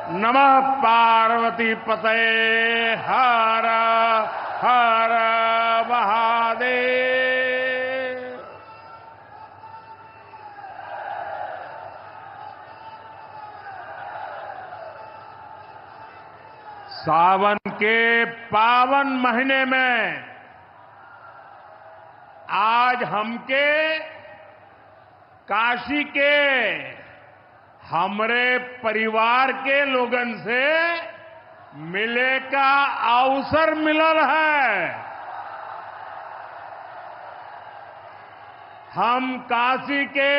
नमः पार्वती पतये हर हर महादेव। सावन के पावन महीने में आज हमके काशी के हमरे परिवार के लोगन से मिले का अवसर मिलल है। हम काशी के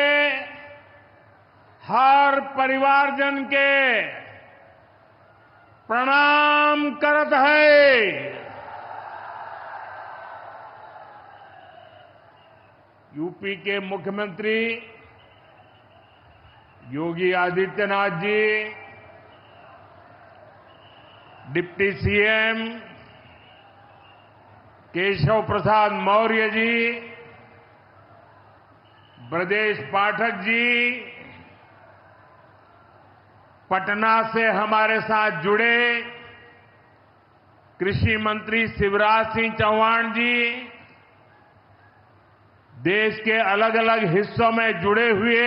हर परिवारजन के प्रणाम करत है। यूपी के मुख्यमंत्री योगी आदित्यनाथ जी, डिप्टी सीएम केशव प्रसाद मौर्य जी, ब्रजेश पाठक जी, पटना से हमारे साथ जुड़े कृषि मंत्री शिवराज सिंह चौहान जी, देश के अलग अलग हिस्सों में जुड़े हुए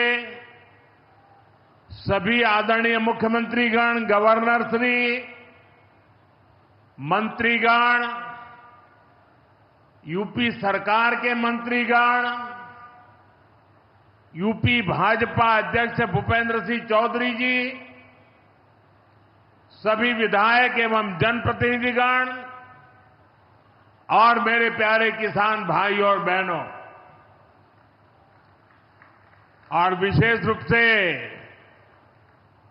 सभी आदरणीय मुख्यमंत्रीगण, गवर्नर श्री, मंत्रीगण, यूपी सरकार के मंत्रीगण, यूपी भाजपा अध्यक्ष भूपेंद्र सिंह चौधरी जी, सभी विधायक एवं जनप्रतिनिधिगण और मेरे प्यारे किसान भाइयों और बहनों, और विशेष रूप से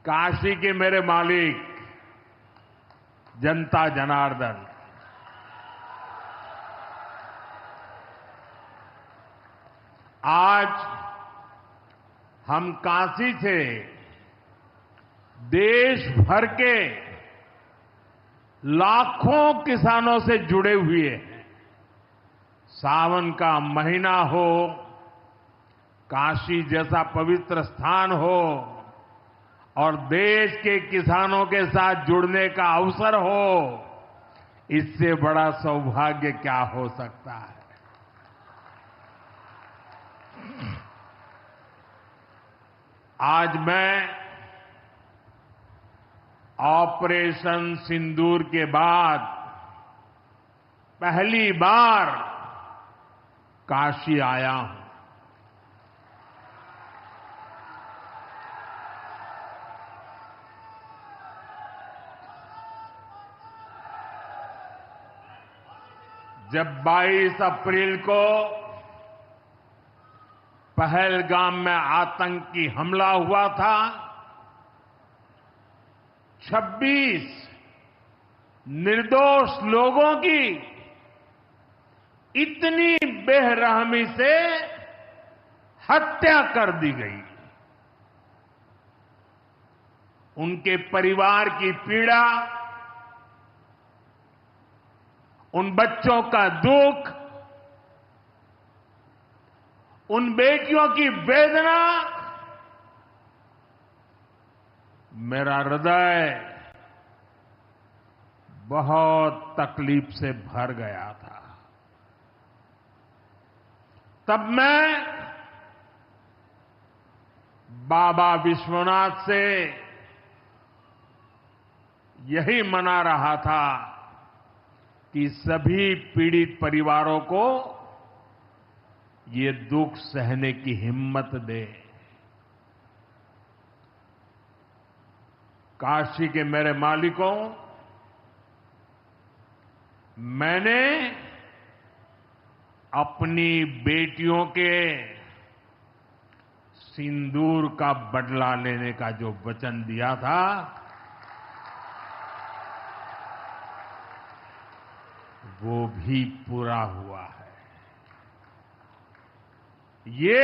काशी के मेरे मालिक जनता जनार्दन, आज हम काशी से देश भर के लाखों किसानों से जुड़े हुए हैं। सावन का महीना हो, काशी जैसा पवित्र स्थान हो और देश के किसानों के साथ जुड़ने का अवसर हो, इससे बड़ा सौभाग्य क्या हो सकता है। आज मैं ऑपरेशन सिंदूर के बाद पहली बार काशी आया हूं। जब 22 अप्रैल को पहलगाम में आतंकी हमला हुआ था, 26 निर्दोष लोगों की इतनी बेरहमी से हत्या कर दी गई। उनके परिवार की पीड़ा, उन बच्चों का दुख, उन बेटियों की वेदना, मेरा हृदय बहुत तकलीफ से भर गया था। तब मैं बाबा विश्वनाथ से यही मना रहा था कि सभी पीड़ित परिवारों को ये दुख सहने की हिम्मत दे। काशी के मेरे मालिकों, मैंने अपनी बेटियों के सिंदूर का बदला लेने का जो वचन दिया था, वो भी पूरा हुआ है। ये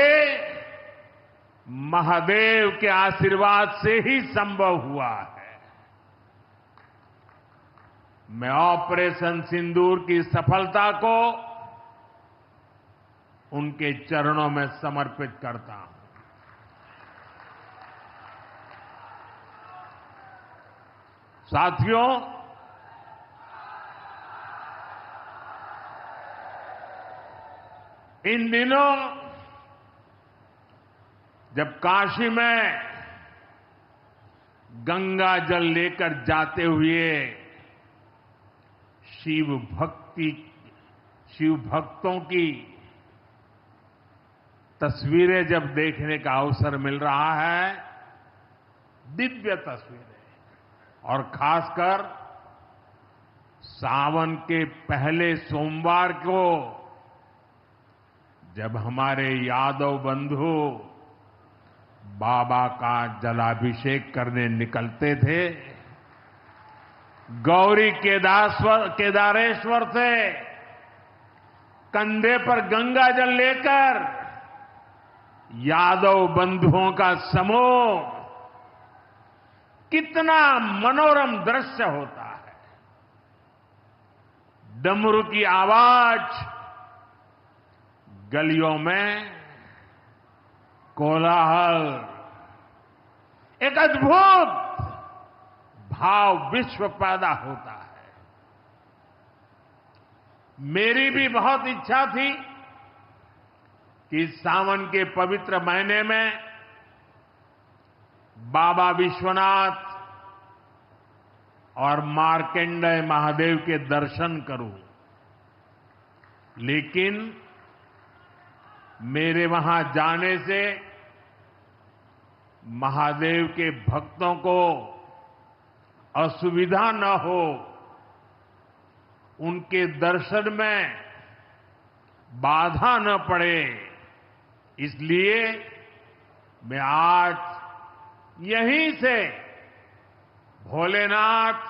महादेव के आशीर्वाद से ही संभव हुआ है। मैं ऑपरेशन सिंदूर की सफलता को उनके चरणों में समर्पित करता हूं। साथियों, इन दिनों जब काशी में गंगा जल लेकर जाते हुए शिव भक्तों की तस्वीरें जब देखने का अवसर मिल रहा है, दिव्य तस्वीरें, और खासकर सावन के पहले सोमवार को जब हमारे यादव बंधु बाबा का जलाभिषेक करने निकलते थे, गौरी केदारेश्वर से कंधे पर गंगा जल लेकर यादव बंधुओं का समूह, कितना मनोरम दृश्य होता है। डमरू की आवाज, गलियों में कोलाहल, एक अद्भुत भाव विश्व पैदा होता है। मेरी भी बहुत इच्छा थी कि इस सावन के पवित्र महीने में बाबा विश्वनाथ और मार्कंडेय महादेव के दर्शन करूं, लेकिन मेरे वहां जाने से महादेव के भक्तों को असुविधा न हो, उनके दर्शन में बाधा न पड़े, इसलिए मैं आज यहीं से भोलेनाथ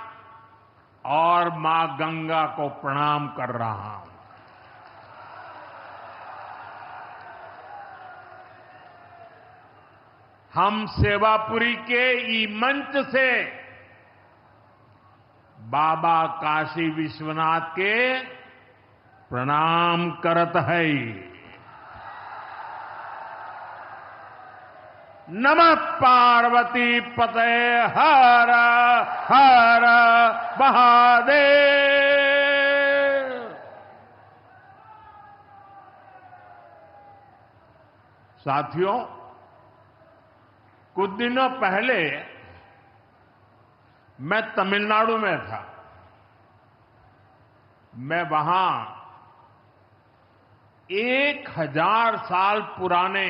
और मां गंगा को प्रणाम कर रहा हूं। हम सेवापुरी के ई मंच से बाबा काशी विश्वनाथ के प्रणाम करत है। नमः पार्वती पते हर हर महादेव। साथियों, कुछ दिनों पहले मैं तमिलनाडु में था। मैं वहां 1000 साल पुराने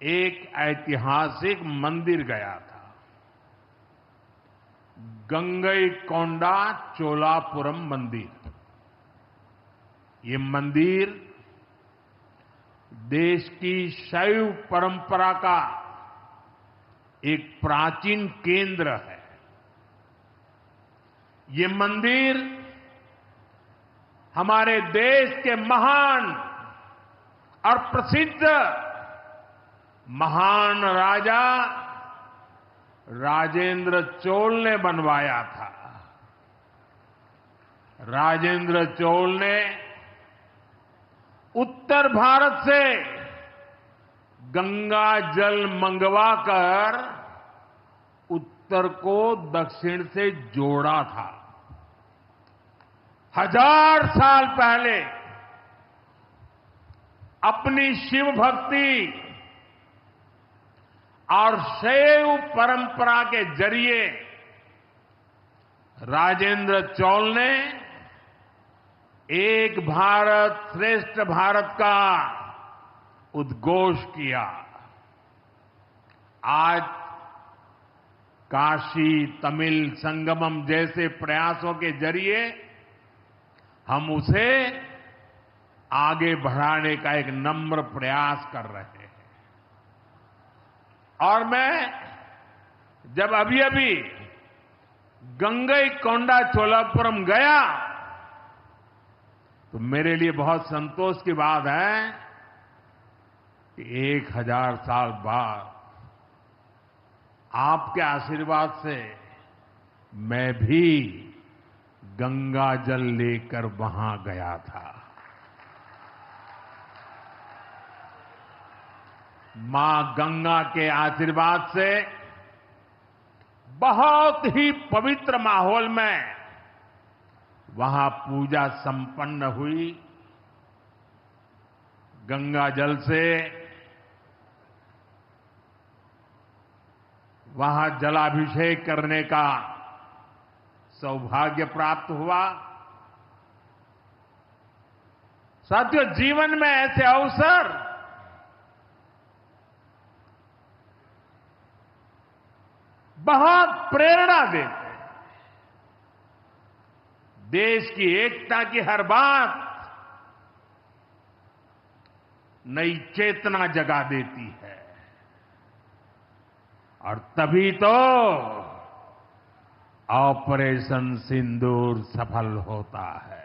एक ऐतिहासिक मंदिर गया था, गंगईकोंडा चोलापुरम मंदिर। ये मंदिर देश की शैव परंपरा का एक प्राचीन केंद्र है। ये मंदिर हमारे देश के महान और प्रसिद्ध महान राजा राजेंद्र चोल ने बनवाया था। राजेंद्र चोल ने उत्तर भारत से गंगा जल मंगवाकर उत्तर को दक्षिण से जोड़ा था। 1000 साल पहले अपनी शिव भक्ति और शैव परंपरा के जरिए राजेंद्र चोल ने एक भारत श्रेष्ठ भारत का उद्घोष किया। आज काशी तमिल संगमम जैसे प्रयासों के जरिए हम उसे आगे बढ़ाने का एक नम्र प्रयास कर रहे हैं। और मैं जब अभी गंगईकोंडा चोलापुरम गया तो मेरे लिए बहुत संतोष की बात है कि 1000 साल बाद आपके आशीर्वाद से मैं भी गंगा जल लेकर वहां गया था। मां गंगा के आशीर्वाद से बहुत ही पवित्र माहौल में वहां पूजा संपन्न हुई। गंगा जल से वहां जलाभिषेक करने का सौभाग्य प्राप्त हुआ। साथियों, जीवन में ऐसे अवसर बहुत प्रेरणा देते हैं। देश की एकता की हर बात नई चेतना जगा देती है और तभी तो ऑपरेशन सिंदूर सफल होता है।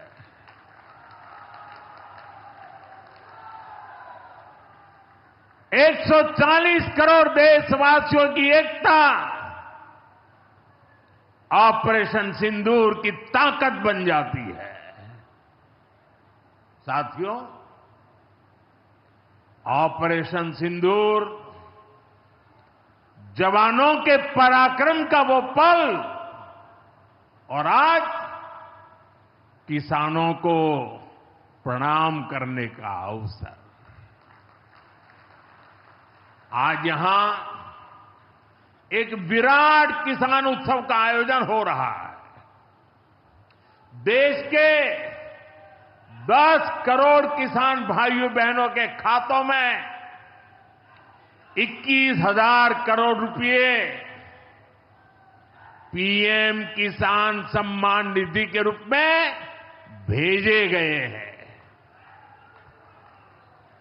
एक 140 करोड़ देशवासियों की एकता ऑपरेशन सिंदूर की ताकत बन जाती है। साथियों, ऑपरेशन सिंदूर जवानों के पराक्रम का वो पल और आज किसानों को प्रणाम करने का अवसर। आज यहां एक विराट किसान उत्सव का आयोजन हो रहा है। देश के 10 करोड़ किसान भाइयों बहनों के खातों में 21,000 करोड़ रुपए पीएम किसान सम्मान निधि के रूप में भेजे गए हैं।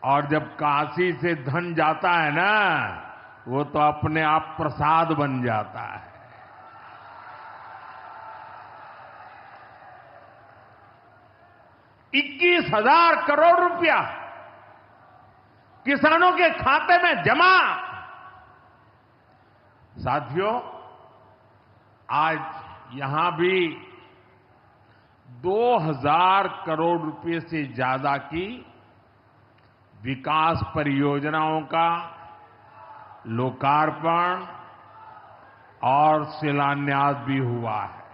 और जब काशी से धन जाता है ना, वो तो अपने आप प्रसाद बन जाता है। 21,000 करोड़ रुपया किसानों के खाते में जमा। साथियों, आज यहां भी 2,000 करोड़ रुपए से ज्यादा की विकास परियोजनाओं का लोकार्पण और शिलान्यास भी हुआ है।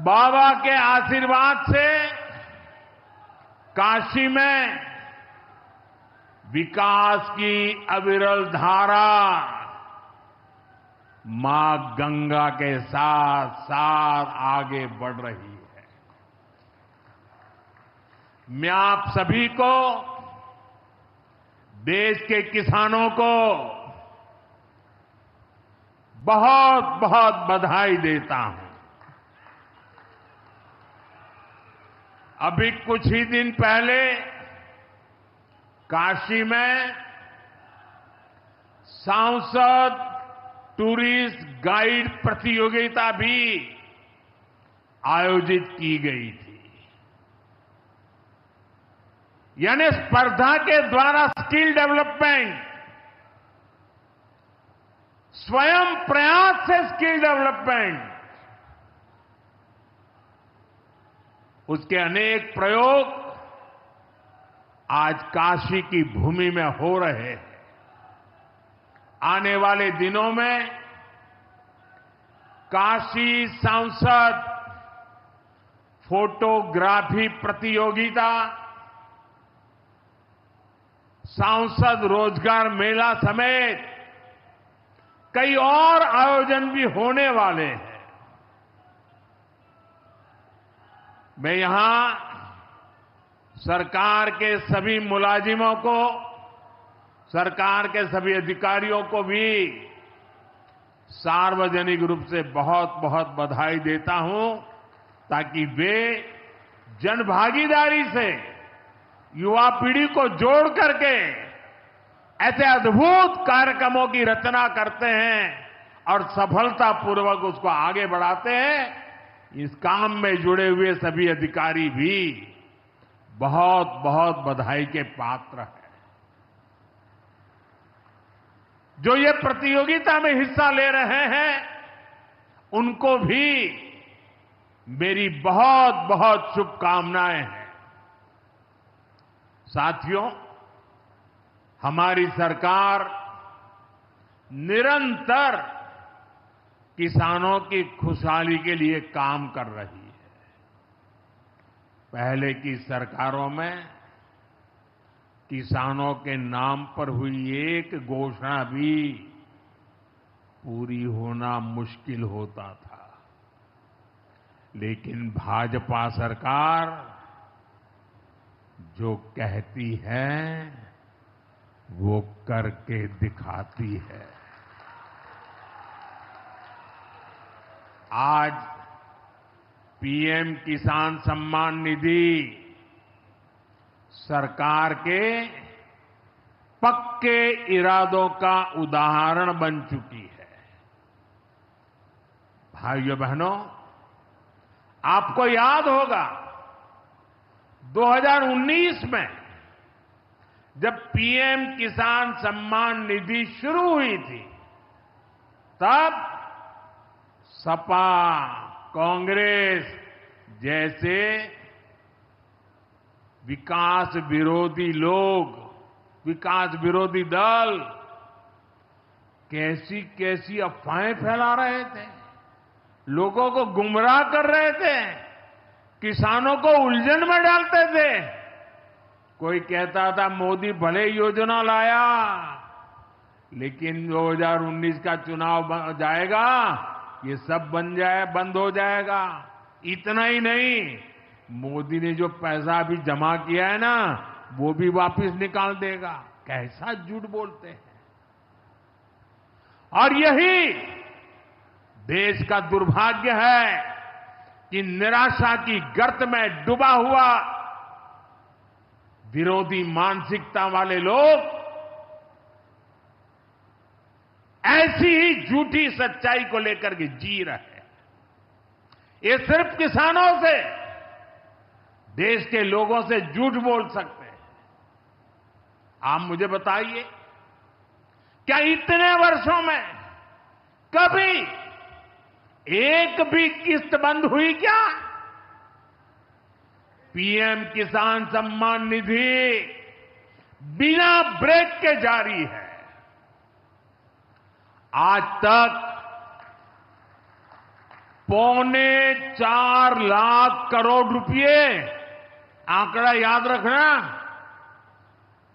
बाबा के आशीर्वाद से काशी में विकास की अविरल धारा मां गंगा के साथ साथ आगे बढ़ रही है। मैं आप सभी को, देश के किसानों को बहुत बहुत बधाई देता हूं। अभी कुछ ही दिन पहले काशी में सांसद टूरिस्ट गाइड प्रतियोगिता भी आयोजित की गई थी। यानी स्पर्धा के द्वारा स्किल डेवलपमेंट, स्वयं प्रयास से स्किल डेवलपमेंट, उसके अनेक प्रयोग आज काशी की भूमि में हो रहे हैं। आने वाले दिनों में काशी सांसद फोटोग्राफी प्रतियोगिता, सांसद रोजगार मेला समेत कई और आयोजन भी होने वाले हैं। मैं यहां सरकार के सभी मुलाजिमों को, सरकार के सभी अधिकारियों को भी सार्वजनिक रूप से बहुत बहुत बधाई देता हूं, ताकि वे जनभागीदारी से युवा पीढ़ी को जोड़ करके ऐसे अद्भुत कार्यक्रमों की रचना करते हैं और सफलतापूर्वक उसको आगे बढ़ाते हैं। इस काम में जुड़े हुए सभी अधिकारी भी बहुत बहुत बधाई के पात्र हैं। जो ये प्रतियोगिता में हिस्सा ले रहे हैं, उनको भी मेरी बहुत बहुत शुभकामनाएं हैं। साथियों, हमारी सरकार निरंतर किसानों की खुशहाली के लिए काम कर रही है। पहले की सरकारों में किसानों के नाम पर हुई एक घोषणा भी पूरी होना मुश्किल होता था, लेकिन भाजपा सरकार जो कहती है वो करके दिखाती है। आज पीएम किसान सम्मान निधि सरकार के पक्के इरादों का उदाहरण बन चुकी है। भाइयों बहनों, आपको याद होगा 2019 में जब पीएम किसान सम्मान निधि शुरू हुई थी, तब सपा, कांग्रेस जैसे विकास विरोधी लोग, विकास विरोधी दल कैसी कैसी अफवाहें फैला रहे थे, लोगों को गुमराह कर रहे थे, किसानों को उलझन में डालते थे। कोई कहता था मोदी भले योजना लाया, लेकिन 2019 का चुनाव जाएगा, ये सब बंद हो जाएगा। इतना ही नहीं, मोदी ने जो पैसा अभी जमा किया है ना, वो भी वापस निकाल देगा। कैसा झूठ बोलते हैं। और यही देश का दुर्भाग्य है कि निराशा की गर्त में डूबा हुआ विरोधी मानसिकता वाले लोग ऐसी ही झूठी सच्चाई को लेकर के जी रहे हैं। ये सिर्फ किसानों से, देश के लोगों से झूठ बोल सकते हैं। आप मुझे बताइए, क्या इतने वर्षों में कभी एक भी किस्त बंद हुई क्या? पीएम किसान सम्मान निधि बिना ब्रेक के जारी है। आज तक 4.25 लाख करोड़ रुपए, आंकड़ा याद रखना,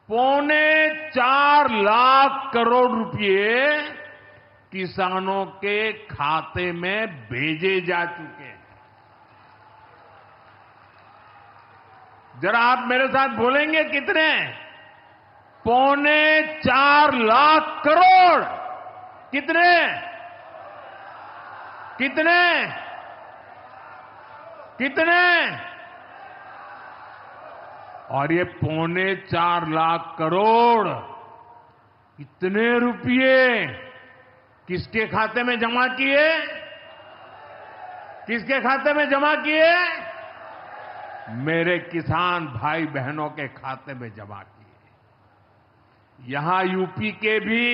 4.25 लाख करोड़ रुपए किसानों के खाते में भेजे जा चुके हैं। जरा आप मेरे साथ बोलेंगे कितने? 4.25 लाख करोड़। कितने? कितने? कितने? और ये 4.25 लाख करोड़ इतने रुपये किसके खाते में जमा किए? किसके खाते में जमा किए? मेरे किसान भाई बहनों के खाते में जमा किए। यहां यूपी के भी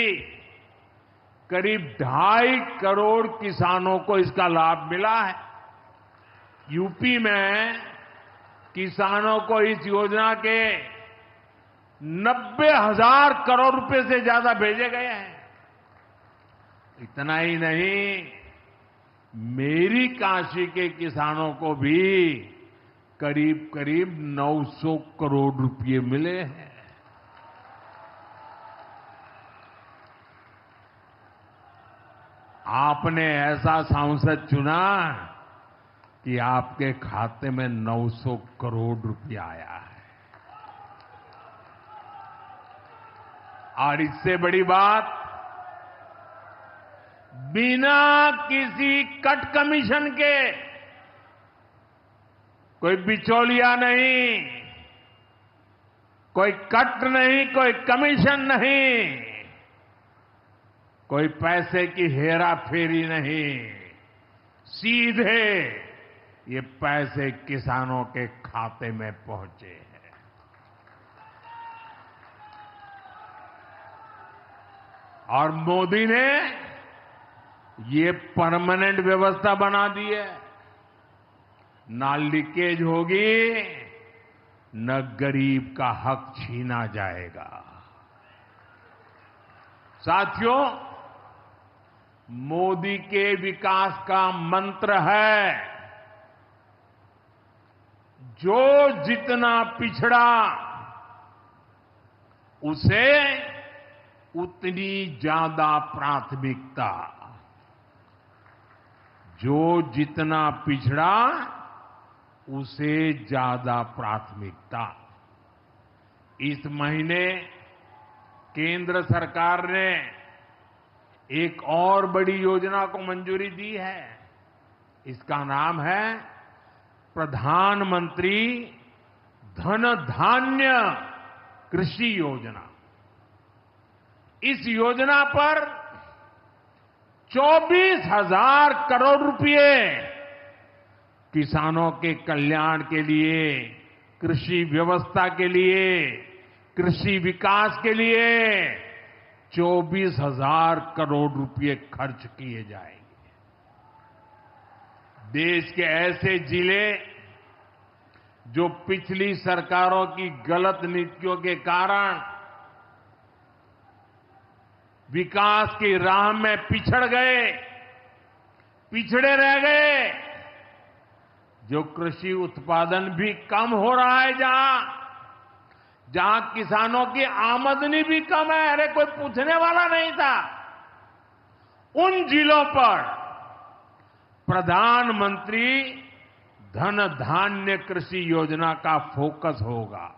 करीब 2.5 करोड़ किसानों को इसका लाभ मिला है। यूपी में किसानों को इस योजना के 90,000 करोड़ रुपए से ज्यादा भेजे गए हैं। इतना ही नहीं, मेरी काशी के किसानों को भी करीब करीब 900 करोड़ रुपए मिले हैं। आपने ऐसा सांसद चुना कि आपके खाते में 900 करोड़ रुपया आया है। और इससे बड़ी बात, बिना किसी कट कमीशन के, कोई बिचौलिया नहीं, कोई कट नहीं, कोई कमीशन नहीं, कोई पैसे की हेरा फेरी नहीं, सीधे ये पैसे किसानों के खाते में पहुंचे हैं। और मोदी ने ये परमानेंट व्यवस्था बना दी है। ना लीकेज होगी, न गरीब का हक छीना जाएगा। साथियों, मोदी के विकास का मंत्र है, जो जितना पिछड़ा उसे उतनी ज्यादा प्राथमिकता। जो जितना पिछड़ा उसे ज्यादा प्राथमिकता। इस महीने केंद्र सरकार ने एक और बड़ी योजना को मंजूरी दी है। इसका नाम है प्रधानमंत्री धन धान्य कृषि योजना। इस योजना पर 24,000 करोड़ रुपए किसानों के कल्याण के लिए, कृषि व्यवस्था के लिए, कृषि विकास के लिए 24,000 करोड़ रुपए खर्च किए जाएंगे। देश के ऐसे जिले जो पिछली सरकारों की गलत नीतियों के कारण विकास की राह में पिछड़ गए, पिछड़े रह गए, जो कृषि उत्पादन भी कम हो रहा है, जहां किसानों की आमदनी भी कम है, अरे कोई पूछने वाला नहीं था, उन जिलों पर प्रधानमंत्री धन धान्य कृषि योजना का फोकस होगा।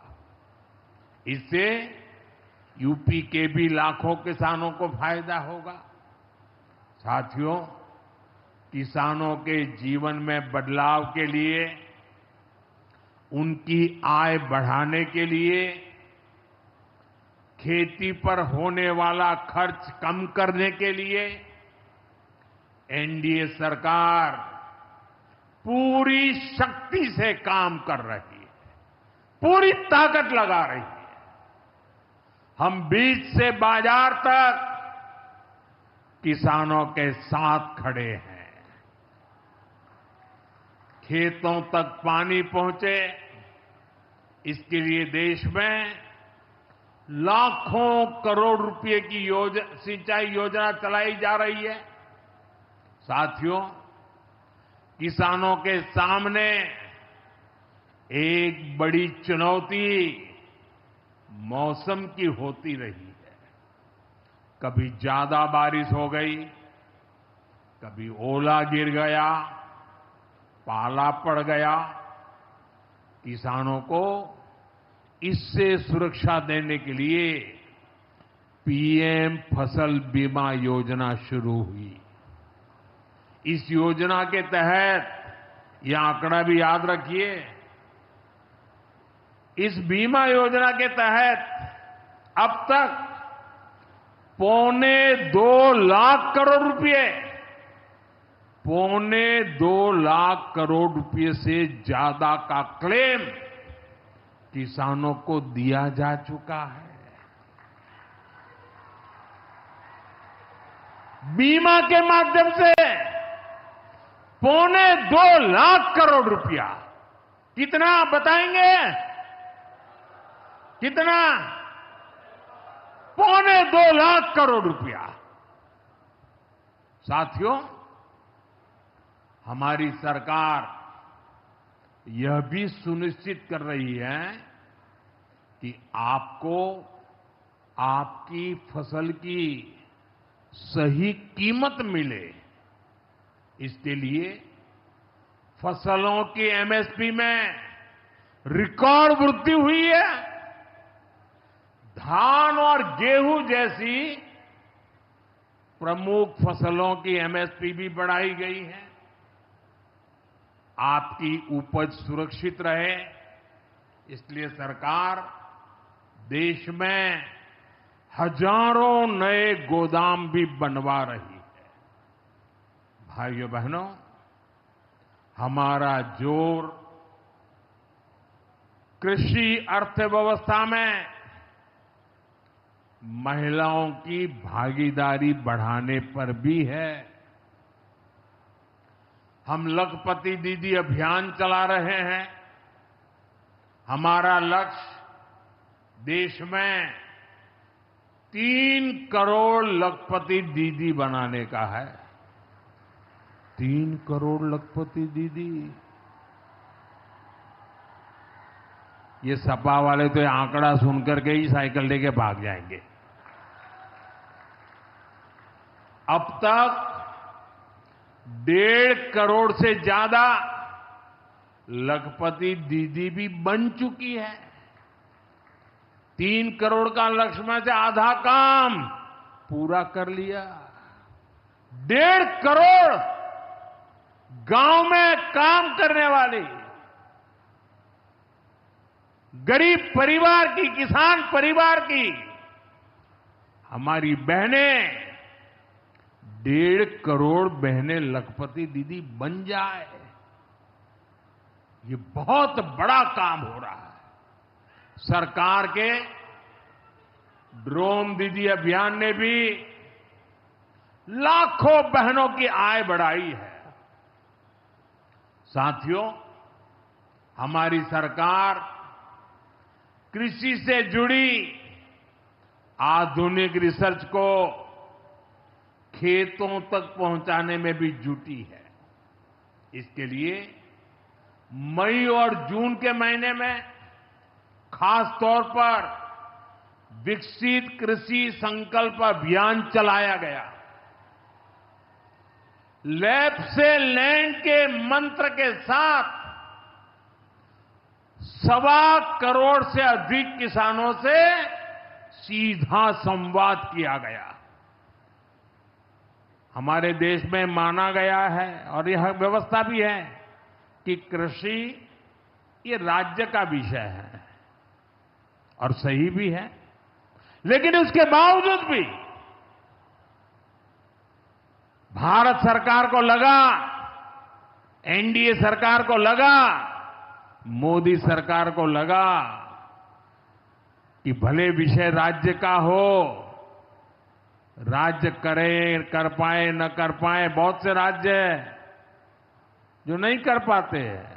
इससे यूपी के भी लाखों किसानों को फायदा होगा। साथियों, किसानों के जीवन में बदलाव के लिए, उनकी आय बढ़ाने के लिए, खेती पर होने वाला खर्च कम करने के लिए एनडीए सरकार पूरी शक्ति से काम कर रही है, पूरी ताकत लगा रही है। हम बीज से बाजार तक किसानों के साथ खड़े हैं। खेतों तक पानी पहुंचे, इसके लिए देश में लाखों करोड़ रुपए की सिंचाई योजना चलाई जा रही है। साथियों, किसानों के सामने एक बड़ी चुनौती मौसम की होती रही है। कभी ज्यादा बारिश हो गई, कभी ओला गिर गया, पाला पड़ गया। किसानों को इससे सुरक्षा देने के लिए पीएम फसल बीमा योजना शुरू हुई। इस योजना के तहत, यह आंकड़ा भी याद रखिए, इस बीमा योजना के तहत अब तक 2.25 लाख करोड़ रुपए, 2.25 लाख करोड़ रुपए से ज्यादा का क्लेम किसानों को दिया जा चुका है। बीमा के माध्यम से 2.25 लाख करोड़ रुपया। कितना बताएंगे? कितना? 2.25 लाख करोड़ रुपया। साथियों, हमारी सरकार यह भी सुनिश्चित कर रही है कि आपको आपकी फसल की सही कीमत मिले। इसके लिए फसलों की एमएसपी में रिकॉर्ड वृद्धि हुई है। धान और गेहूं जैसी प्रमुख फसलों की एमएसपी भी बढ़ाई गई है। आपकी उपज सुरक्षित रहे, इसलिए सरकार देश में हजारों नए गोदाम भी बनवा रही है। भाइयों बहनों, हमारा जोर कृषि अर्थव्यवस्था में महिलाओं की भागीदारी बढ़ाने पर भी है। हम लखपति दीदी अभियान चला रहे हैं। हमारा लक्ष्य देश में 3 करोड़ लखपति दीदी बनाने का है। 3 करोड़ लखपति दीदी। ये सपा वाले तो ये आंकड़ा सुनकर के ही साइकिल लेके भाग जाएंगे। अब तक 1.5 करोड़ से ज्यादा लखपति दीदी भी बन चुकी है। 3 करोड़ का लक्ष्य में से आधा काम पूरा कर लिया। 1.5 करोड़ गांव में काम करने वाली गरीब परिवार की, किसान परिवार की हमारी बहनें, 1.5 करोड़ बहनें लखपति दीदी बन जाए, ये बहुत बड़ा काम हो रहा है। सरकार के ड्रोन दीदी अभियान ने भी लाखों बहनों की आय बढ़ाई है। साथियों, हमारी सरकार कृषि से जुड़ी आधुनिक रिसर्च को खेतों तक पहुंचाने में भी जुटी है। इसके लिए मई और जून के महीने में खास तौर पर विकसित कृषि संकल्प अभियान चलाया गया। लैब से लैंड के मंत्र के साथ 1.25 करोड़ से अधिक किसानों से सीधा संवाद किया गया। हमारे देश में माना गया है और यह व्यवस्था भी है कि कृषि ये राज्य का विषय है और सही भी है, लेकिन उसके बावजूद भी भारत सरकार को लगा, एनडीए सरकार को लगा, मोदी सरकार को लगा कि भले विषय राज्य का हो, राज्य करे, कर पाए न कर पाए, बहुत से राज्य जो नहीं कर पाते हैं,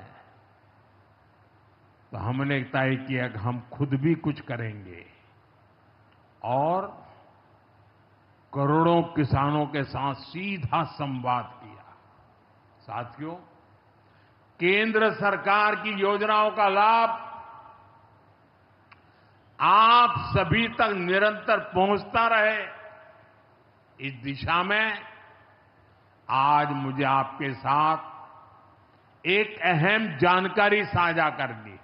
तो हमने तय किया कि हम खुद भी कुछ करेंगे और करोड़ों किसानों के साथ सीधा संवाद किया। साथियों, केंद्र सरकार की योजनाओं का लाभ आप सभी तक निरंतर पहुंचता रहे, इस दिशा में आज मुझे आपके साथ एक अहम जानकारी साझा करनी है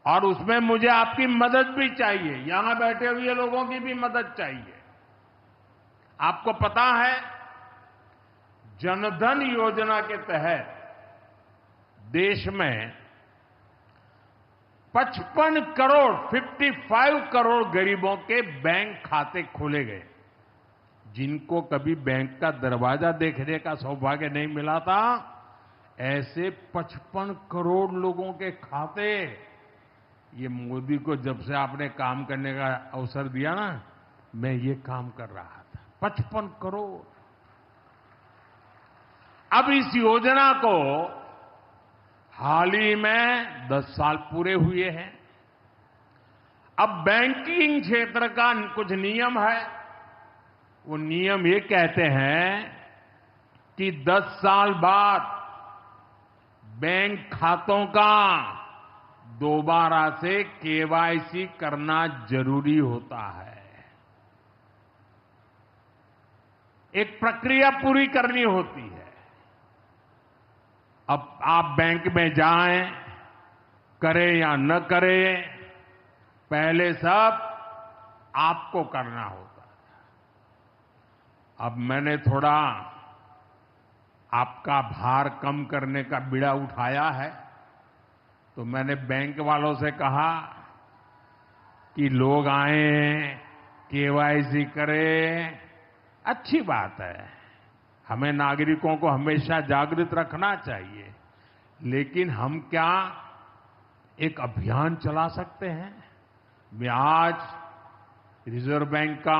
और उसमें मुझे आपकी मदद भी चाहिए। यहां बैठे हुए लोगों की भी मदद चाहिए। आपको पता है, जनधन योजना के तहत देश में 55 करोड़ गरीबों के बैंक खाते खोले गए। जिनको कभी बैंक का दरवाजा देखने का सौभाग्य नहीं मिला था, ऐसे 55 करोड़ लोगों के खाते, ये मोदी को जब से आपने काम करने का अवसर दिया ना, मैं ये काम कर रहा था। 55 करोड़। अब इस योजना को हाल ही में 10 साल पूरे हुए हैं। अब बैंकिंग क्षेत्र का कुछ नियम है। वो नियम ये कहते हैं कि 10 साल बाद बैंक खातों का दोबारा से केवाईसी करना जरूरी होता है। एक प्रक्रिया पूरी करनी होती है। अब आप बैंक में जाएं, करें या न करें, पहले सब आपको करना होता है। अब मैंने थोड़ा आपका भार कम करने का बीड़ा उठाया है, तो मैंने बैंक वालों से कहा कि लोग आएं, केवाईसी करें, अच्छी बात है, हमें नागरिकों को हमेशा जागृत रखना चाहिए, लेकिन हम क्या एक अभियान चला सकते हैं? मैं आज रिजर्व बैंक का,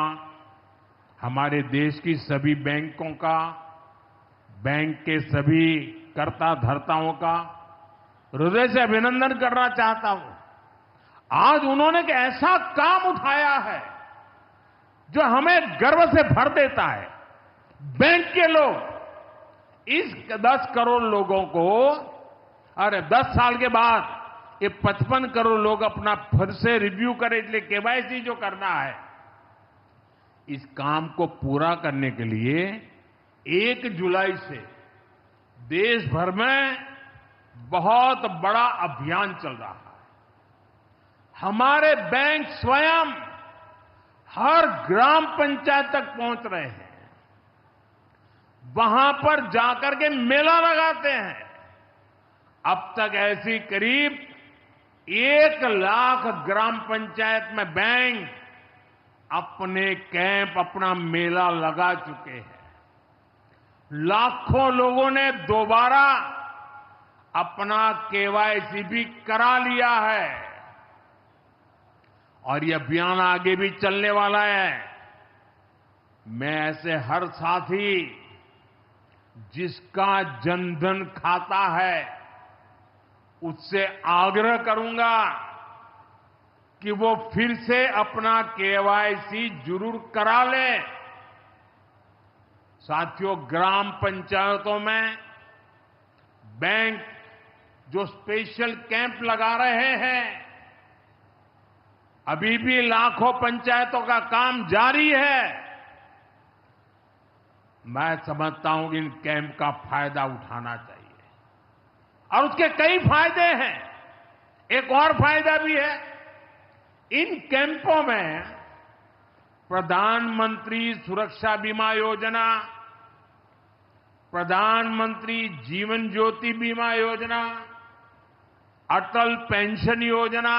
हमारे देश की सभी बैंकों का, बैंक के सभी कर्ता धर्ताओं का हृदय से अभिनंदन करना चाहता हूं। आज उन्होंने एक ऐसा काम उठाया है जो हमें गर्व से भर देता है। बैंक के लोग इस 10 करोड़ लोगों को, अरे 10 साल के बाद ये 55 करोड़ लोग अपना फिर से रिव्यू करें, इसलिए केवाईसी जो करना है, इस काम को पूरा करने के लिए 1 जुलाई से देश भर में बहुत बड़ा अभियान चल रहा है। हमारे बैंक स्वयं हर ग्राम पंचायत तक पहुंच रहे हैं, वहां पर जाकर के मेला लगाते हैं। अब तक ऐसी करीब 1 लाख ग्राम पंचायत में बैंक अपने कैंप, अपना मेला लगा चुके हैं। लाखों लोगों ने दोबारा अपना केवाईसी भी करा लिया है और ये अभियान आगे भी चलने वाला है। मैं ऐसे हर साथी जिसका जनधन खाता है उससे आग्रह करूंगा कि वो फिर से अपना केवाईसी जरूर करा ले। साथियों, ग्राम पंचायतों में बैंक जो स्पेशल कैंप लगा रहे हैं, अभी भी लाखों पंचायतों का काम जारी है। मैं समझता हूं कि इन कैंप का फायदा उठाना चाहिए और उसके कई फायदे हैं। एक और फायदा भी है, इन कैंपों में प्रधानमंत्री सुरक्षा बीमा योजना, प्रधानमंत्री जीवन ज्योति बीमा योजना, अटल पेंशन योजना,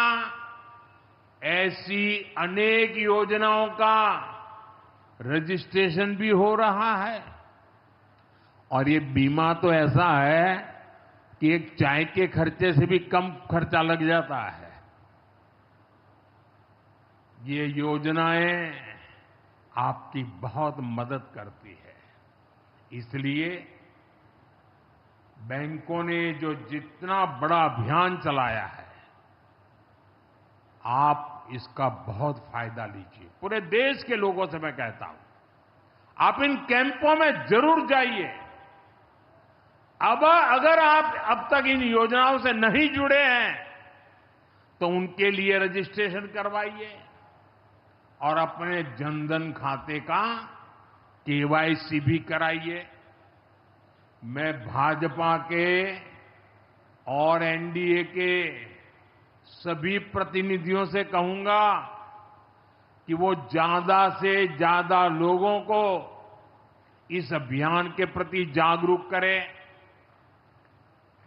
ऐसी अनेक योजनाओं का रजिस्ट्रेशन भी हो रहा है। और ये बीमा तो ऐसा है कि एक चाय के खर्चे से भी कम खर्चा लग जाता है। ये योजनाएं आपकी बहुत मदद करती है। इसलिए बैंकों ने जो जितना बड़ा अभियान चलाया है, आप इसका बहुत फायदा लीजिए। पूरे देश के लोगों से मैं कहता हूं, आप इन कैंपों में जरूर जाइए। अब अगर आप अब तक इन योजनाओं से नहीं जुड़े हैं तो उनके लिए रजिस्ट्रेशन करवाइए और अपने जनधन खाते का केवाईसी भी कराइए। मैं भाजपा के और एनडीए के सभी प्रतिनिधियों से कहूंगा कि वो ज्यादा से ज्यादा लोगों को इस अभियान के प्रति जागरूक करें।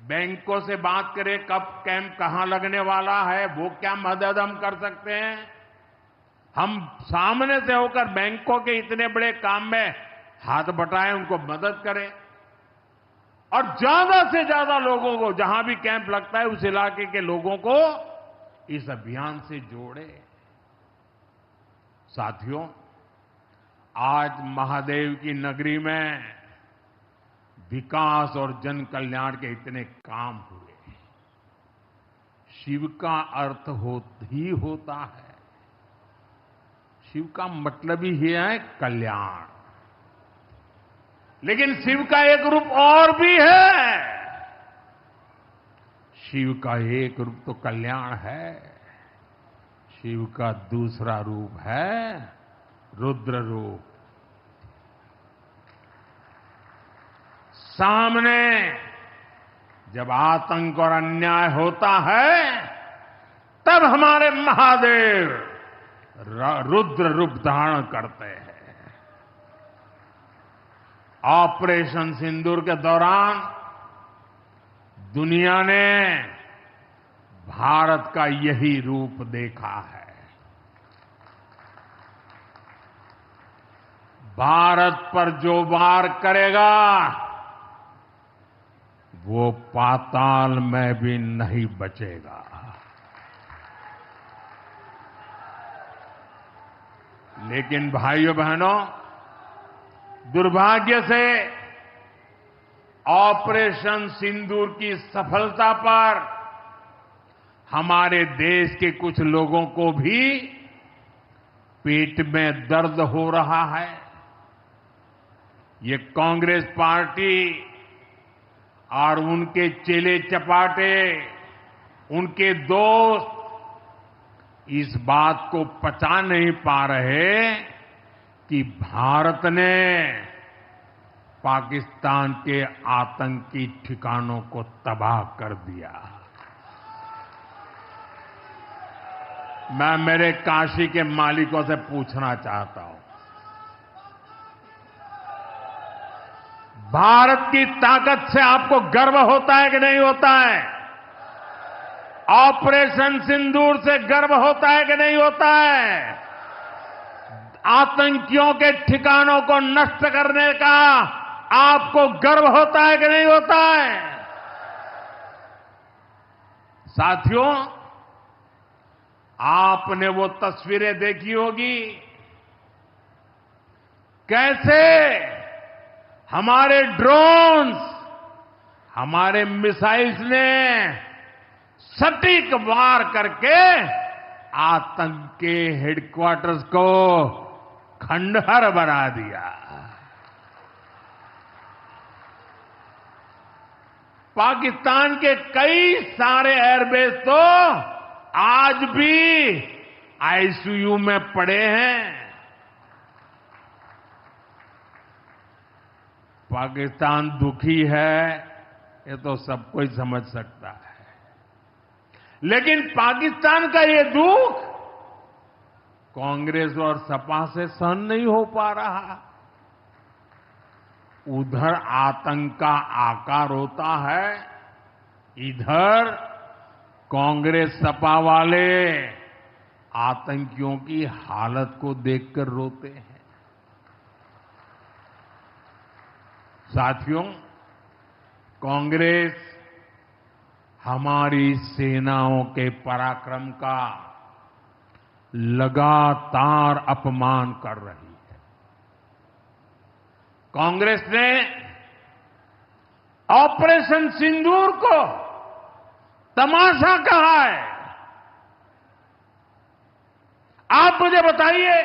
बैंकों से बात करें कब कैंप कहां लगने वाला है, वो क्या मदद हम कर सकते हैं। हम सामने से होकर बैंकों के इतने बड़े काम में हाथ बटाएं, उनको मदद करें और ज्यादा से ज्यादा लोगों को, जहां भी कैंप लगता है उस इलाके के लोगों को इस अभियान से जोड़े। साथियों, आज महादेव की नगरी में विकास और जन कल्याण के इतने काम हुए। शिव का अर्थ ही होता है, शिव का मतलब ही है कल्याण। लेकिन शिव का एक रूप और भी है। शिव का एक रूप तो कल्याण है, शिव का दूसरा रूप है रुद्र रूप। सामने जब आतंक और अन्याय होता है तब हमारे महादेव रुद्र रूप धारण करते हैं। ऑपरेशन सिंदूर के दौरान दुनिया ने भारत का यही रूप देखा है। भारत पर जो वार करेगा वो पाताल में भी नहीं बचेगा। लेकिन भाइयों बहनों, दुर्भाग्य से ऑपरेशन सिंदूर की सफलता पर हमारे देश के कुछ लोगों को भी पेट में दर्द हो रहा है। ये कांग्रेस पार्टी और उनके चेले चपाटे, उनके दोस्त इस बात को पचा नहीं पा रहे कि भारत ने पाकिस्तान के आतंकी ठिकानों को तबाह कर दिया। मैं मेरे काशी के मालिकों से पूछना चाहता हूं, भारत की ताकत से आपको गर्व होता है कि नहीं होता है? ऑपरेशन सिंदूर से गर्व होता है कि नहीं होता है? आतंकियों के ठिकानों को नष्ट करने का आपको गर्व होता है कि नहीं होता है? साथियों, आपने वो तस्वीरें देखी होगी, कैसे हमारे ड्रोन्स, हमारे मिसाइल्स ने सटीक वार करके आतंक के हेडक्वार्टर्स को खंडहर बना दिया। पाकिस्तान के कई सारे एयरबेस तो आज भी आईसीयू में पड़े हैं। पाकिस्तान दुखी है, ये तो सब कोई समझ सकता है, लेकिन पाकिस्तान का ये दुख कांग्रेस और सपा से सहन नहीं हो पा रहा। उधर आतंक का आकार होता है, इधर कांग्रेस सपा वाले आतंकियों की हालत को देखकर रोते हैं। साथियों, कांग्रेस हमारी सेनाओं के पराक्रम का लगातार अपमान कर रही है। कांग्रेस ने ऑपरेशन सिंदूर को तमाशा कहा है। आप मुझे बताइए,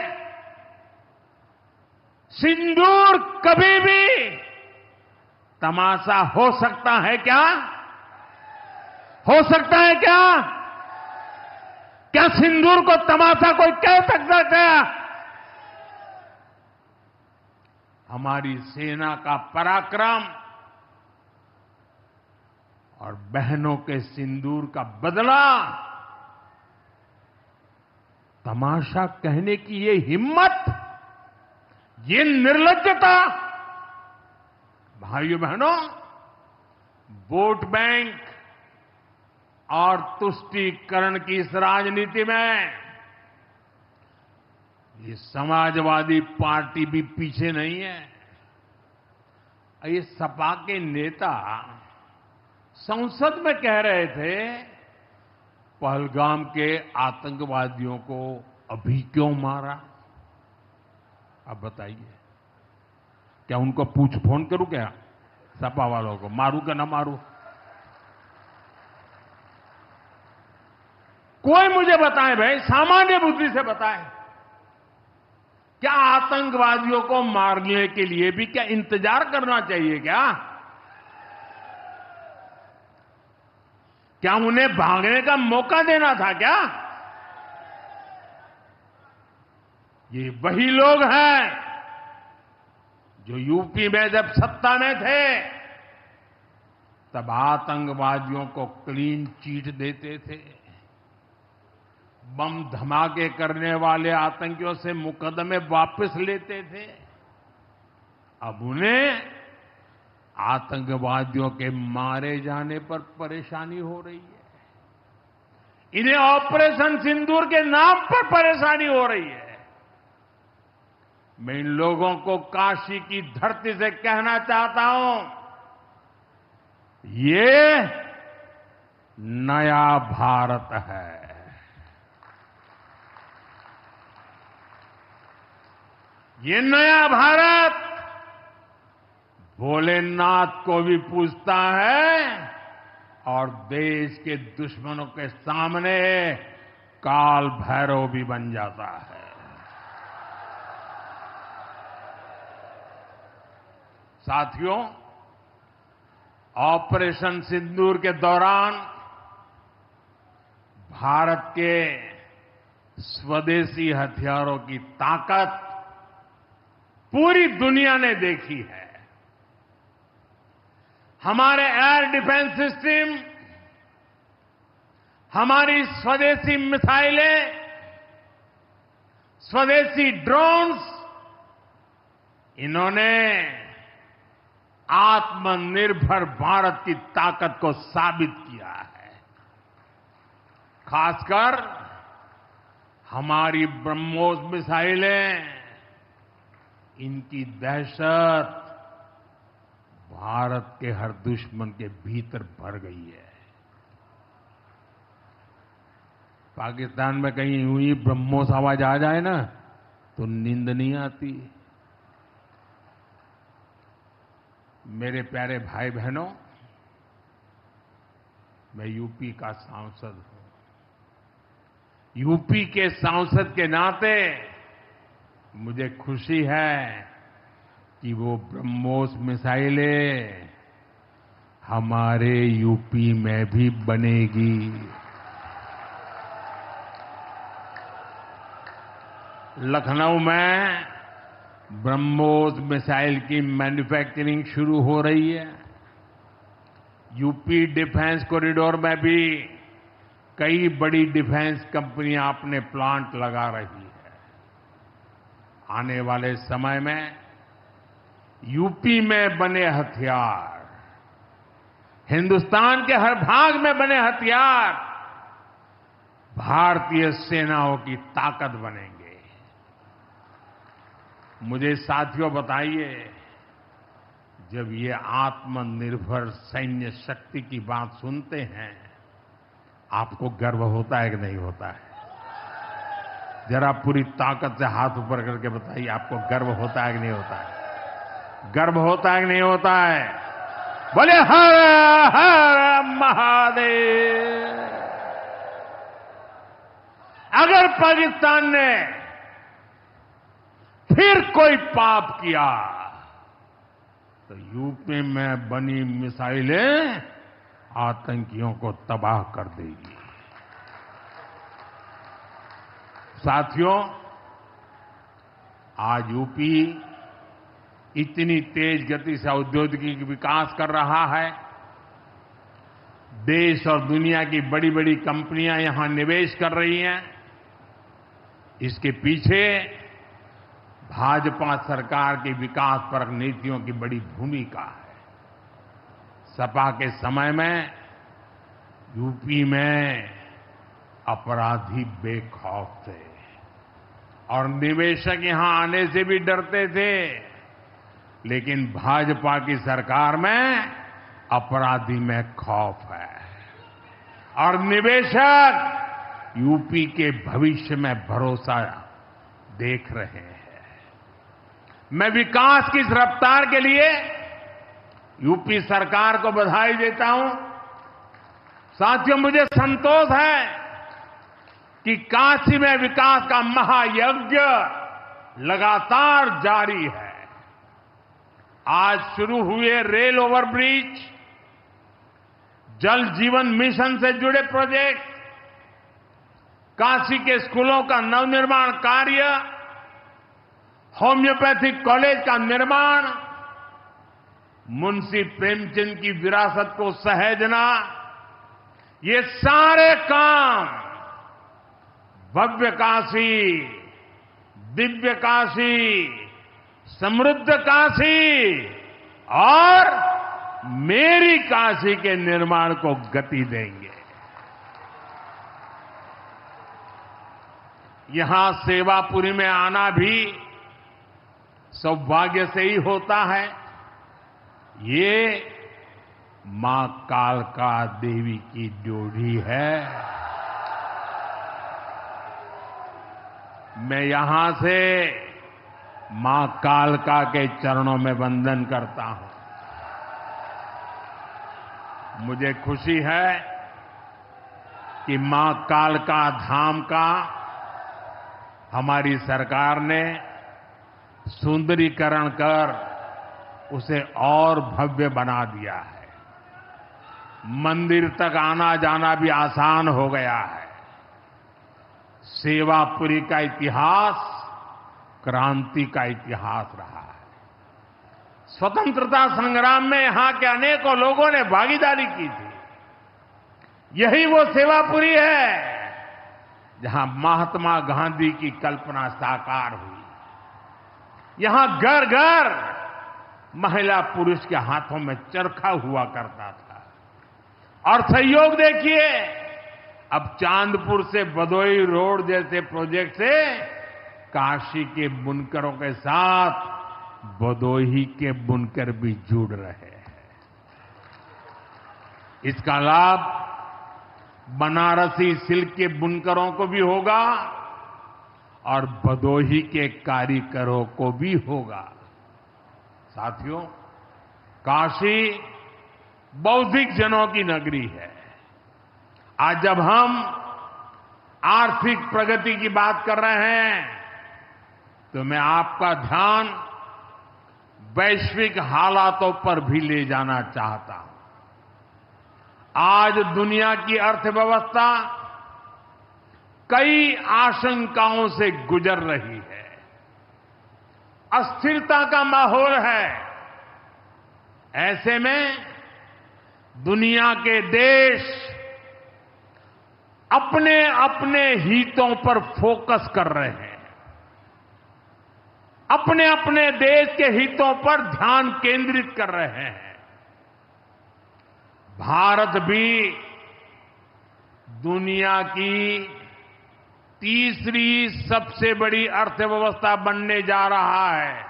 सिंदूर कभी भी तमाशा हो सकता है क्या? हो सकता है क्या? क्या सिंदूर को तमाशा कोई कह सकता है क्या? हमारी सेना का पराक्रम और बहनों के सिंदूर का बदला तमाशा कहने की ये हिम्मत, ये निर्लज्जता, भाइयों बहनों, वोट बैंक और तुष्टीकरण की इस राजनीति में ये समाजवादी पार्टी भी पीछे नहीं है। ये सपा के नेता संसद में कह रहे थे, पहलगाम के आतंकवादियों को अभी क्यों मारा? अब बताइए, क्या उनको पूछ फोन करूं क्या? सपा वालों को मारूं क्या ना मारूं? कोई मुझे बताए भाई, सामान्य बुद्धि से बताए, क्या आतंकवादियों को मारने के लिए भी क्या इंतजार करना चाहिए क्या? क्या उन्हें भागने का मौका देना था क्या? ये वही लोग हैं जो यूपी में जब सत्ता में थे तब आतंकवादियों को क्लीन चिट देते थे, बम धमाके करने वाले आतंकियों से मुकदमे वापस लेते थे। अब उन्हें आतंकवादियों के मारे जाने पर परेशानी हो रही है। इन्हें ऑपरेशन सिंदूर के नाम पर परेशानी हो रही है। मैं इन लोगों को काशी की धरती से कहना चाहता हूं, ये नया भारत है। ये नया भारत भोलेनाथ को भी पूछता है और देश के दुश्मनों के सामने काल भैरव भी बन जाता है। साथियों, ऑपरेशन सिंदूर के दौरान भारत के स्वदेशी हथियारों की ताकत पूरी दुनिया ने देखी है। हमारे एयर डिफेंस सिस्टम, हमारी स्वदेशी मिसाइलें, स्वदेशी ड्रोन्स, इन्होंने आत्मनिर्भर भारत की ताकत को साबित किया है। खासकर हमारी ब्रह्मोस मिसाइलें, इनकी दहशत भारत के हर दुश्मन के भीतर भर गई है। पाकिस्तान में कहीं यूं ही ब्रह्मोस आवाज आ जाए ना तो नींद नहीं आती। मेरे प्यारे भाई बहनों, मैं यूपी का सांसद हूं। यूपी के सांसद के नाते मुझे खुशी है कि वो ब्रह्मोस मिसाइलें हमारे यूपी में भी बनेगी। लखनऊ में ब्रह्मोस मिसाइल की मैन्युफैक्चरिंग शुरू हो रही है। यूपी डिफेंस कॉरिडोर में भी कई बड़ी डिफेंस कंपनियां अपने प्लांट लगा रही है। आने वाले समय में यूपी में बने हथियार, हिंदुस्तान के हर भाग में बने हथियार भारतीय सेनाओं की ताकत बनेंगे। मुझे साथियों बताइए, जब ये आत्मनिर्भर सैन्य शक्ति की बात सुनते हैं, आपको गर्व होता है कि नहीं होता है? जरा पूरी ताकत से हाथ ऊपर करके बताइए, आपको गर्व होता है कि नहीं होता है? गर्व होता है कि नहीं होता है? बोले हर हर महादेव। अगर पाकिस्तान ने फिर कोई पाप किया तो यूपी में बनी मिसाइलें आतंकियों को तबाह कर देगी। साथियों, आज यूपी इतनी तेज गति से औद्योगिक विकास कर रहा है। देश और दुनिया की बड़ी बड़ी कंपनियां यहां निवेश कर रही हैं। इसके पीछे भाजपा सरकार की विकासपरक नीतियों की बड़ी भूमिका है। सपा के समय में यूपी में अपराधी बेखौफ थे और निवेशक यहां आने से भी डरते थे, लेकिन भाजपा की सरकार में अपराधी में खौफ है और निवेशक यूपी के भविष्य में भरोसा देख रहे हैं। मैं विकास की इस रफ्तार के लिए यूपी सरकार को बधाई देता हूं। साथियों, मुझे संतोष है कि काशी में विकास का महायज्ञ लगातार जारी है। आज शुरू हुए रेल ओवरब्रिज, जल जीवन मिशन से जुड़े प्रोजेक्ट, काशी के स्कूलों का नवनिर्माण कार्य, होम्योपैथिक कॉलेज का निर्माण, मुंशी प्रेमचंद की विरासत को सहेजना, ये सारे काम भव्य काशी, दिव्य काशी, समृद्ध काशी और मेरी काशी के निर्माण को गति देंगे। यहां सेवापुरी में आना भी सौभाग्य से ही होता है। ये मां कालका देवी की ड्योढ़ी है। मैं यहां से मां कालका के चरणों में वंदन करता हूं। मुझे खुशी है कि मां कालका धाम का हमारी सरकार ने सुंदरीकरण कर उसे और भव्य बना दिया है। मंदिर तक आना जाना भी आसान हो गया है। सेवापुरी का इतिहास क्रांति का इतिहास रहा है। स्वतंत्रता संग्राम में यहां के अनेकों लोगों ने भागीदारी की थी। यही वो सेवापुरी है जहां महात्मा गांधी की कल्पना साकार हुई। यहां घर घर महिला पुरुष के हाथों में चरखा हुआ करता था। और सहयोग देखिए, अब चांदपुर से भदोई रोड जैसे प्रोजेक्ट से काशी के बुनकरों के साथ भदोही के बुनकर भी जुड़ रहे हैं। इसका लाभ बनारसी सिल्क के बुनकरों को भी होगा और भदोही के कारीगरों को भी होगा। साथियों, काशी बौद्धिक जनों की नगरी है। आज जब हम आर्थिक प्रगति की बात कर रहे हैं तो मैं आपका ध्यान वैश्विक हालातों पर भी ले जाना चाहता हूं। आज दुनिया की अर्थव्यवस्था कई आशंकाओं से गुजर रही है। अस्थिरता का माहौल है। ऐसे में दुनिया के देश अपने अपने हितों पर फोकस कर रहे हैं। अपने अपने देश के हितों पर ध्यान केंद्रित कर रहे हैं। भारत भी दुनिया की तीसरी सबसे बड़ी अर्थव्यवस्था बनने जा रहा है।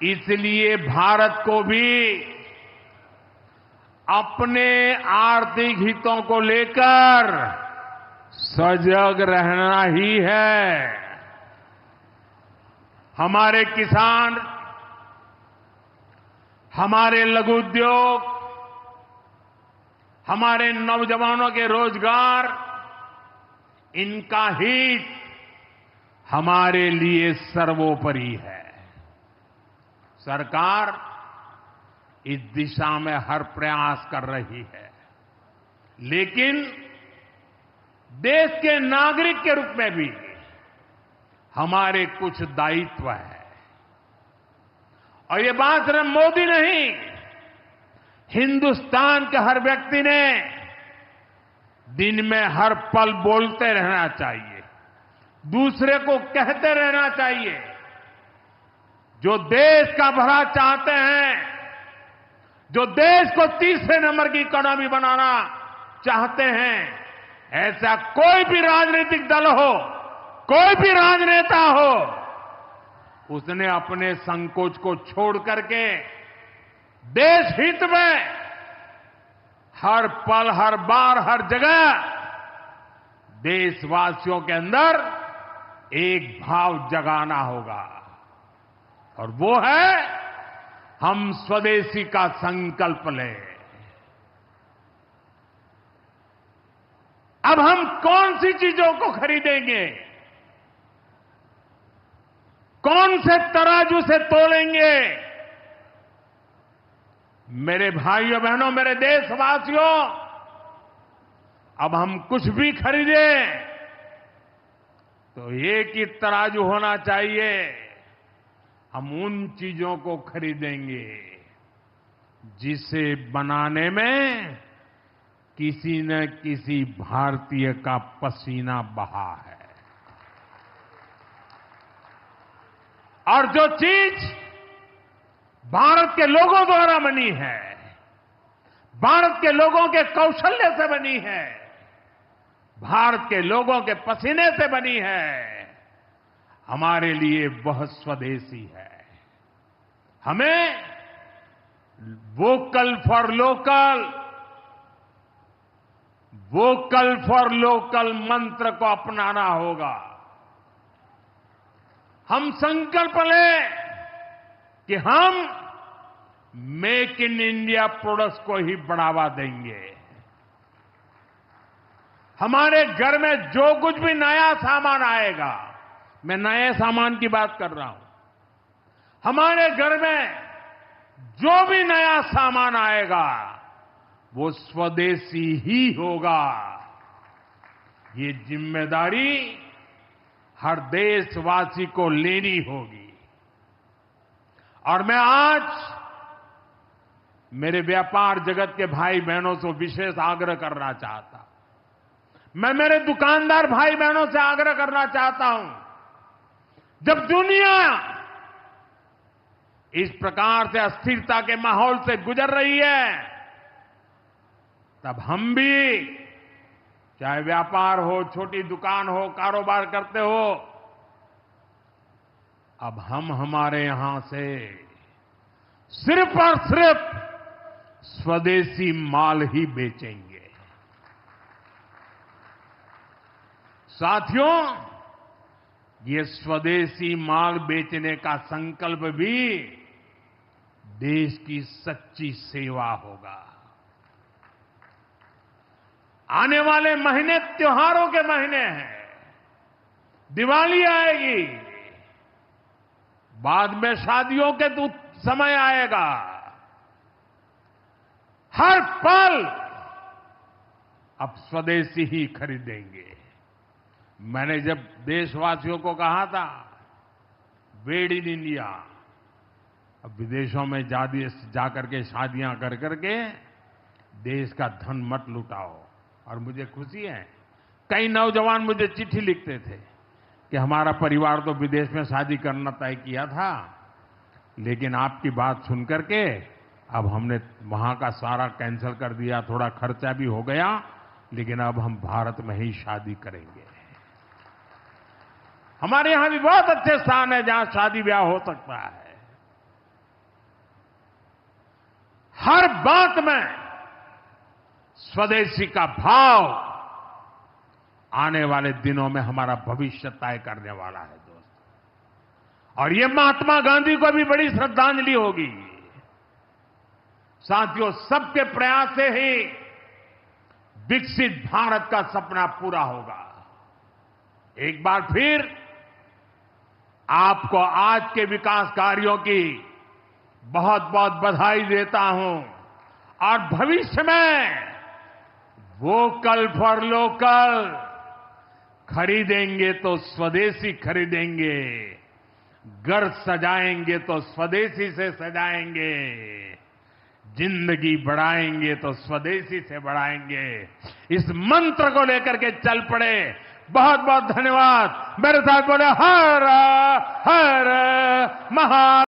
इसलिए भारत को भी अपने आर्थिक हितों को लेकर सजग रहना ही है। हमारे किसान, हमारे लघु उद्योग, हमारे नौजवानों के रोजगार, इनका हित हमारे लिए सर्वोपरि है। सरकार इस दिशा में हर प्रयास कर रही है, लेकिन देश के नागरिक के रूप में भी हमारे कुछ दायित्व है। और ये बात सिर्फ मोदी नहीं, हिंदुस्तान के हर व्यक्ति ने दिन में हर पल बोलते रहना चाहिए, दूसरे को कहते रहना चाहिए। जो देश का भला चाहते हैं, जो देश को तीसरे नंबर की इकोनॉमी बनाना चाहते हैं, ऐसा कोई भी राजनीतिक दल हो, कोई भी राजनेता हो, उसने अपने संकोच को छोड़ करके देश हित में हर पल, हर बार, हर जगह देशवासियों के अंदर एक भाव जगाना होगा, और वो है हम स्वदेशी का संकल्प लें। अब हम कौन सी चीजों को खरीदेंगे, कौन से तराजू से तोलेंगे? मेरे भाइयों बहनों, मेरे देशवासियों, अब हम कुछ भी खरीदें तो एक ही तराजू होना चाहिए। हम उन चीजों को खरीदेंगे जिसे बनाने में किसी न किसी भारतीय का पसीना बहा है। और जो चीज भारत के लोगों द्वारा बनी है, भारत के लोगों के कौशल्य से बनी है, भारत के लोगों के पसीने से बनी है, हमारे लिए बहुत स्वदेशी है। हमें vocal for local, vocal for local मंत्र को अपनाना होगा। हम संकल्प लें कि हम मेक इन इंडिया प्रोडक्ट्स को ही बढ़ावा देंगे। हमारे घर में जो कुछ भी नया सामान आएगा, मैं नए सामान की बात कर रहा हूं, हमारे घर में जो भी नया सामान आएगा वो स्वदेशी ही होगा। ये जिम्मेदारी हर देशवासी को लेनी होगी। और मैं आज मेरे व्यापार जगत के भाई बहनों से विशेष आग्रह करना चाहता हूं। मैं मेरे दुकानदार भाई बहनों से आग्रह करना चाहता हूं, जब दुनिया इस प्रकार से अस्थिरता के माहौल से गुजर रही है, तब हम भी, चाहे व्यापार हो, छोटी दुकान हो, कारोबार करते हो, अब हम हमारे यहां से सिर्फ और सिर्फ स्वदेशी माल ही बेचेंगे। साथियों, ये स्वदेशी माल बेचने का संकल्प भी देश की सच्ची सेवा होगा। आने वाले महीने त्योहारों के महीने हैं, दिवाली आएगी, बाद में शादियों के समय आएगा। हर पल अब स्वदेशी ही खरीदेंगे। मैंने जब देशवासियों को कहा था मेड इन इंडिया, अब विदेशों में जाकर के शादियां कर करके देश का धन मत लुटाओ। और मुझे खुशी है, कई नौजवान मुझे चिट्ठी लिखते थे कि हमारा परिवार तो विदेश में शादी करना तय किया था, लेकिन आपकी बात सुनकर के अब हमने वहां का सारा कैंसिल कर दिया, थोड़ा खर्चा भी हो गया, लेकिन अब हम भारत में ही शादी करेंगे। हमारे यहां भी बहुत अच्छे स्थान है जहां शादी ब्याह हो सकता है। हर बात में स्वदेशी का भाव आने वाले दिनों में हमारा भविष्य तय करने वाला है दोस्तों। और ये महात्मा गांधी को भी बड़ी श्रद्धांजलि होगी। साथियों, सबके प्रयास से ही विकसित भारत का सपना पूरा होगा। एक बार फिर आपको आज के विकास कार्यों की बहुत बहुत बधाई देता हूं। और भविष्य में वोकल फॉर लोकल, खरीदेंगे तो स्वदेशी खरीदेंगे, घर सजाएंगे तो स्वदेशी से सजाएंगे, जिंदगी बढ़ाएंगे तो स्वदेशी से बढ़ाएंगे। इस मंत्र को लेकर के चल पड़े। बहुत बहुत धन्यवाद। मेरे साथ बोले हर हर महा